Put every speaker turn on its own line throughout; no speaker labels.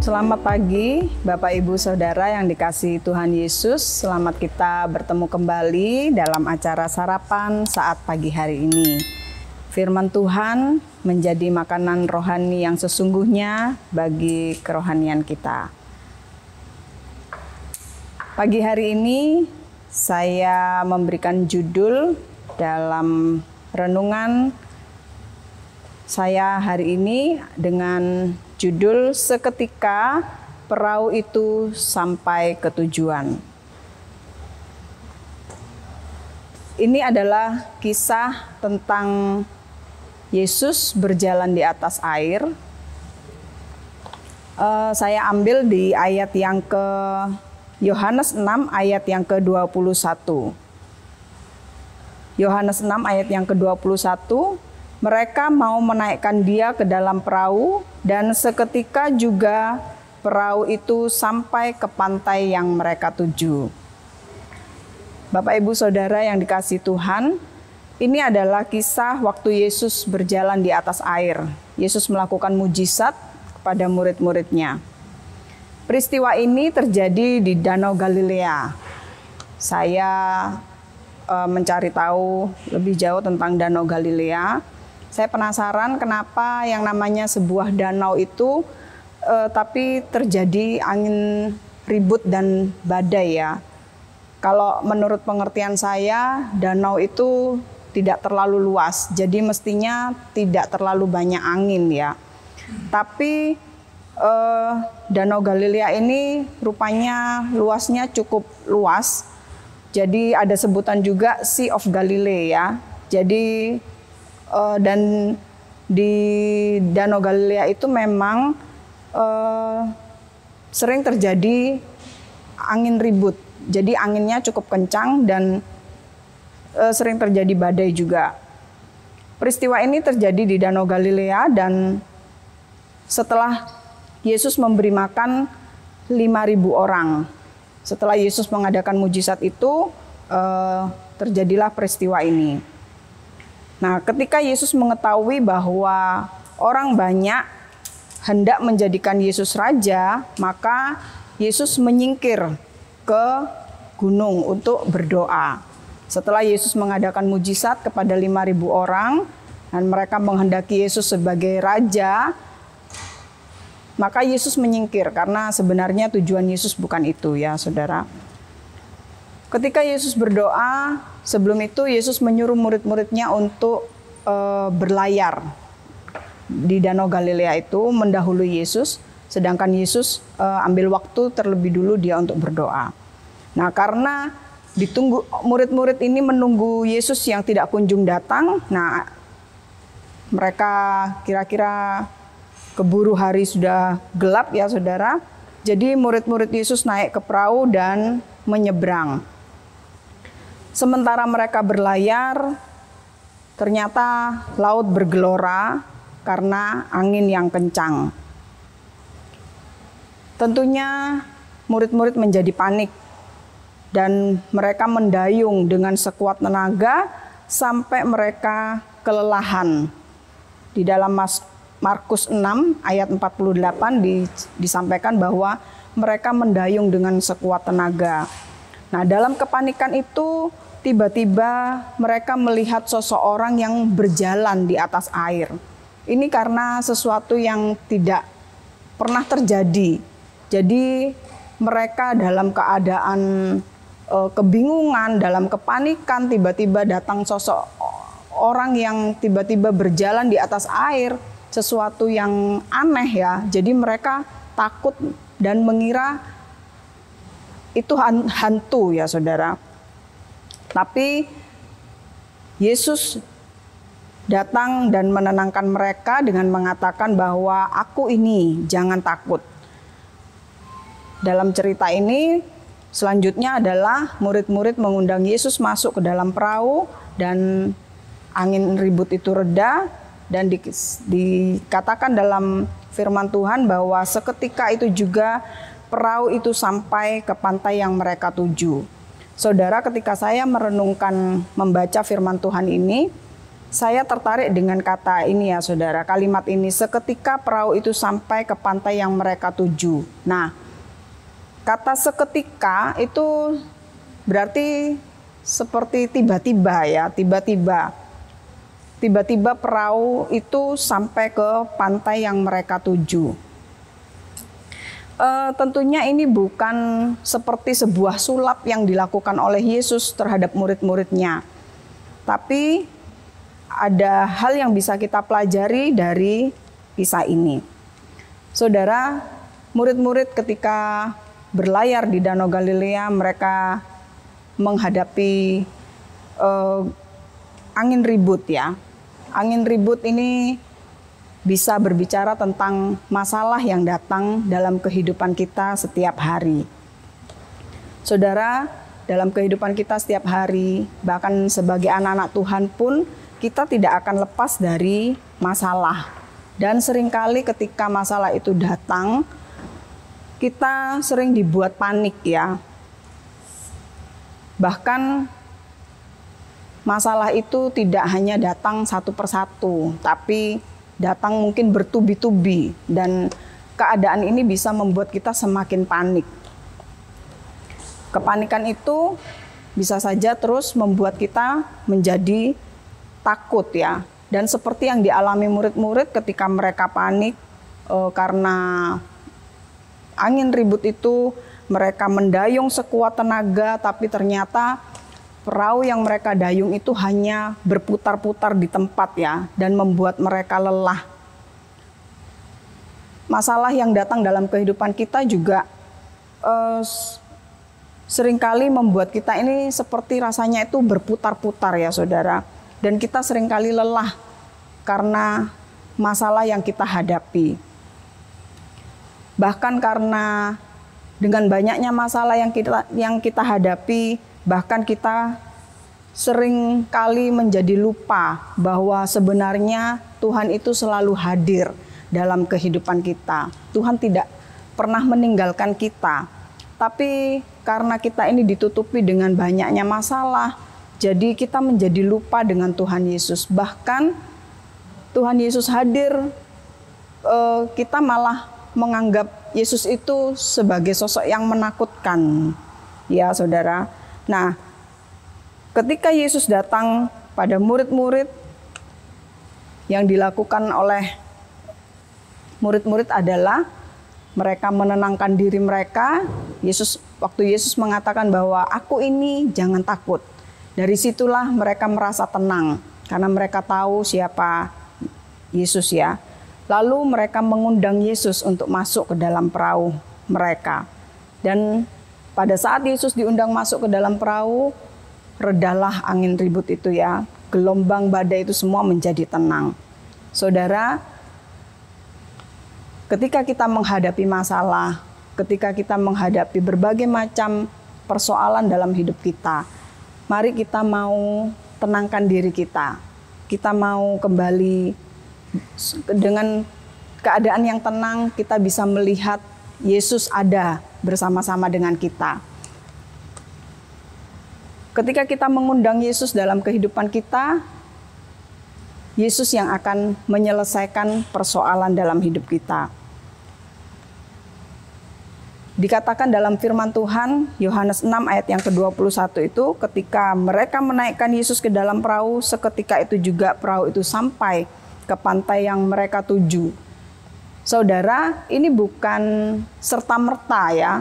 Selamat pagi Bapak Ibu Saudara yang dikasihi Tuhan Yesus. Selamat kita bertemu kembali dalam acara sarapan saat pagi hari ini. Firman Tuhan menjadi makanan rohani yang sesungguhnya bagi kerohanian kita. Pagi hari ini saya memberikan judul dalam renungan saya hari ini dengan judul Seketika Perahu Itu Sampai ke Tujuan. Ini adalah kisah tentang Yesus berjalan di atas air. Saya ambil di ayat yang ke Yohanes 6 ayat yang ke-21. Yohanes 6 ayat yang ke-21. Mereka mau menaikkan dia ke dalam perahu dan seketika juga perahu itu sampai ke pantai yang mereka tuju. Bapak Ibu Saudara yang dikasihi Tuhan, ini adalah kisah waktu Yesus berjalan di atas air. Yesus melakukan mujizat kepada murid-muridnya. Peristiwa ini terjadi di Danau Galilea. Saya mencari tahu lebih jauh tentang Danau Galilea. Saya penasaran kenapa yang namanya sebuah danau itu tapi terjadi angin ribut dan badai ya. Kalau menurut pengertian saya, danau itu tidak terlalu luas, jadi mestinya tidak terlalu banyak angin ya. Tapi Danau Galilea ini rupanya luasnya cukup luas. Jadi ada sebutan juga Sea of Galilee ya. Jadi dan di Danau Galilea itu memang sering terjadi angin ribut. Jadi anginnya cukup kencang dan sering terjadi badai juga. Peristiwa ini terjadi di Danau Galilea dan setelah Yesus memberi makan 5.000 orang. Setelah Yesus mengadakan mujizat itu, terjadilah peristiwa ini. Nah, ketika Yesus mengetahui bahwa orang banyak hendak menjadikan Yesus raja, maka Yesus menyingkir ke gunung untuk berdoa. Setelah Yesus mengadakan mujizat kepada 5.000 orang dan mereka menghendaki Yesus sebagai raja, maka Yesus menyingkir karena sebenarnya tujuan Yesus bukan itu ya, Saudara. Ketika Yesus berdoa, sebelum itu Yesus menyuruh murid-muridnya untuk berlayar di Danau Galilea itu mendahului Yesus, sedangkan Yesus ambil waktu terlebih dulu dia untuk berdoa. Nah, karena ditunggu murid-murid ini menunggu Yesus yang tidak kunjung datang, nah mereka kira-kira keburu hari sudah gelap ya, Saudara. Jadi murid-murid Yesus naik ke perahu dan menyeberang. Sementara mereka berlayar, ternyata laut bergelora karena angin yang kencang. Tentunya murid-murid menjadi panik dan mereka mendayung dengan sekuat tenaga sampai mereka kelelahan. Di dalam Markus 6 ayat 48 disampaikan bahwa mereka mendayung dengan sekuat tenaga. Nah, dalam kepanikan itu tiba-tiba mereka melihat seseorang yang berjalan di atas air. Ini karena sesuatu yang tidak pernah terjadi. Jadi mereka dalam keadaan kebingungan, dalam kepanikan, tiba-tiba datang sosok orang yang tiba-tiba berjalan di atas air. Sesuatu yang aneh ya. Jadi mereka takut dan mengira itu hantu ya, Saudara. Tapi Yesus datang dan menenangkan mereka dengan mengatakan bahwa aku ini, jangan takut. Dalam cerita ini selanjutnya adalah murid-murid mengundang Yesus masuk ke dalam perahu dan angin ribut itu reda dan dikatakan dalam firman Tuhan bahwa seketika itu juga perahu itu sampai ke pantai yang mereka tuju. Saudara, ketika saya merenungkan membaca firman Tuhan ini, Saya tertarik dengan kata ini ya saudara, kalimat ini, seketika perahu itu sampai ke pantai yang mereka tuju. Nah, kata seketika itu berarti seperti tiba-tiba ya, tiba-tiba. Tiba-tiba perahu itu sampai ke pantai yang mereka tuju. Tentunya ini bukan seperti sebuah sulap yang dilakukan oleh Yesus terhadap murid-muridnya. Tapi ada hal yang bisa kita pelajari dari kisah ini. Saudara, murid-murid ketika berlayar di Danau Galilea, mereka menghadapi angin ribut ya. Angin ribut ini bisa berbicara tentang masalah yang datang dalam kehidupan kita setiap hari. Saudara, dalam kehidupan kita setiap hari, bahkan sebagai anak-anak Tuhan pun, kita tidak akan lepas dari masalah. Dan seringkali ketika masalah itu datang, kita sering dibuat panik ya. Bahkan masalah itu tidak hanya datang satu persatu, tapi datang mungkin bertubi-tubi, dan keadaan ini bisa membuat kita semakin panik. Kepanikan itu bisa saja terus membuat kita menjadi takut ya. Dan seperti yang dialami murid-murid ketika mereka panik karena angin ribut itu, mereka mendayung sekuat tenaga, tapi ternyata perahu yang mereka dayung itu hanya berputar-putar di tempat ya, dan membuat mereka lelah. Masalah yang datang dalam kehidupan kita juga seringkali membuat kita ini seperti rasanya itu berputar-putar ya saudara. Dan kita seringkali lelah karena masalah yang kita hadapi. Bahkan karena dengan banyaknya masalah yang kita hadapi, bahkan kita sering kali menjadi lupa bahwa sebenarnya Tuhan itu selalu hadir dalam kehidupan kita. Tuhan tidak pernah meninggalkan kita. Tapi karena kita ini ditutupi dengan banyaknya masalah, jadi kita menjadi lupa dengan Tuhan Yesus. Bahkan Tuhan Yesus hadir, kita malah menganggap Yesus itu sebagai sosok yang menakutkan. Ya saudara. Nah, ketika Yesus datang pada murid-murid, yang dilakukan oleh murid-murid adalah mereka menenangkan diri mereka. Waktu Yesus mengatakan bahwa aku ini jangan takut. Dari situlah mereka merasa tenang karena mereka tahu siapa Yesus ya. Lalu mereka mengundang Yesus untuk masuk ke dalam perahu mereka. Dan pada saat Yesus diundang masuk ke dalam perahu, redalah angin ribut itu ya. Gelombang badai itu semua menjadi tenang. Saudara, ketika kita menghadapi masalah, ketika kita menghadapi berbagai macam persoalan dalam hidup kita, mari kita mau tenangkan diri kita. Kita mau kembali dengan keadaan yang tenang, kita bisa melihat Yesus ada bersama-sama dengan kita. Ketika kita mengundang Yesus dalam kehidupan kita, Yesus yang akan menyelesaikan persoalan dalam hidup kita. Dikatakan dalam firman Tuhan, Yohanes 6 ayat yang ke-21 itu, ketika mereka menaikkan Yesus ke dalam perahu, seketika itu juga perahu itu sampai ke pantai yang mereka tuju. Saudara, ini bukan serta-merta ya.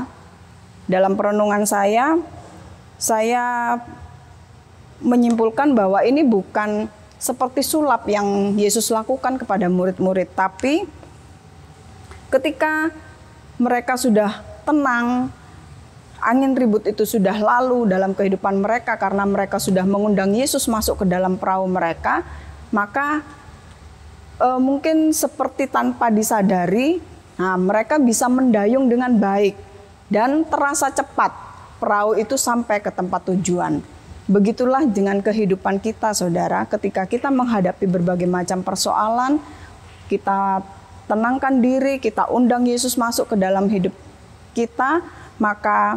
Dalam perenungan saya menyimpulkan bahwa ini bukan seperti sulap yang Yesus lakukan kepada murid-murid, tapi ketika mereka sudah tenang, angin ribut itu sudah lalu dalam kehidupan mereka karena mereka sudah mengundang Yesus masuk ke dalam perahu mereka, maka mungkin seperti tanpa disadari, mereka bisa mendayung dengan baik dan terasa cepat perahu itu sampai ke tempat tujuan. Begitulah dengan kehidupan kita, saudara. Ketika kita menghadapi berbagai macam persoalan, kita tenangkan diri, kita undang Yesus masuk ke dalam hidup kita, maka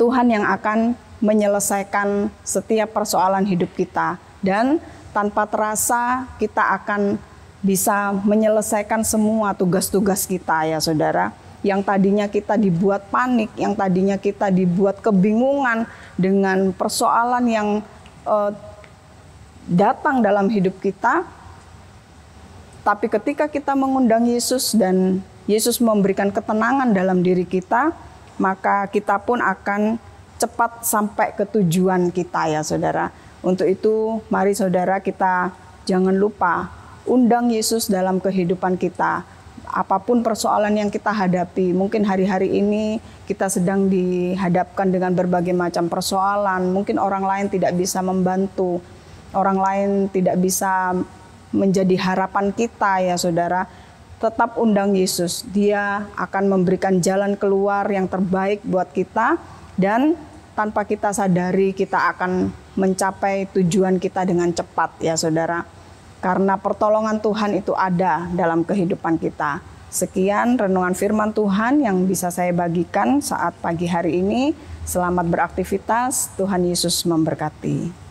Tuhan yang akan menyelesaikan setiap persoalan hidup kita. dan tanpa terasa kita akan bisa menyelesaikan semua tugas-tugas kita ya saudara. Yang tadinya kita dibuat panik, yang tadinya kita dibuat kebingungan dengan persoalan yang datang dalam hidup kita. Tapi ketika kita mengundang Yesus dan Yesus memberikan ketenangan dalam diri kita, maka kita pun akan cepat sampai ke tujuan kita ya saudara. Untuk itu mari saudara kita jangan lupa undang Yesus dalam kehidupan kita. Apapun persoalan yang kita hadapi, mungkin hari-hari ini kita sedang dihadapkan dengan berbagai macam persoalan. Mungkin orang lain tidak bisa membantu, orang lain tidak bisa menjadi harapan kita ya saudara. Tetap undang Yesus, Dia akan memberikan jalan keluar yang terbaik buat kita, dan tanpa kita sadari kita akan mencapai tujuan kita dengan cepat ya saudara. Karena pertolongan Tuhan itu ada dalam kehidupan kita. Sekian renungan firman Tuhan yang bisa saya bagikan saat pagi hari ini. Selamat beraktivitas, Tuhan Yesus memberkati.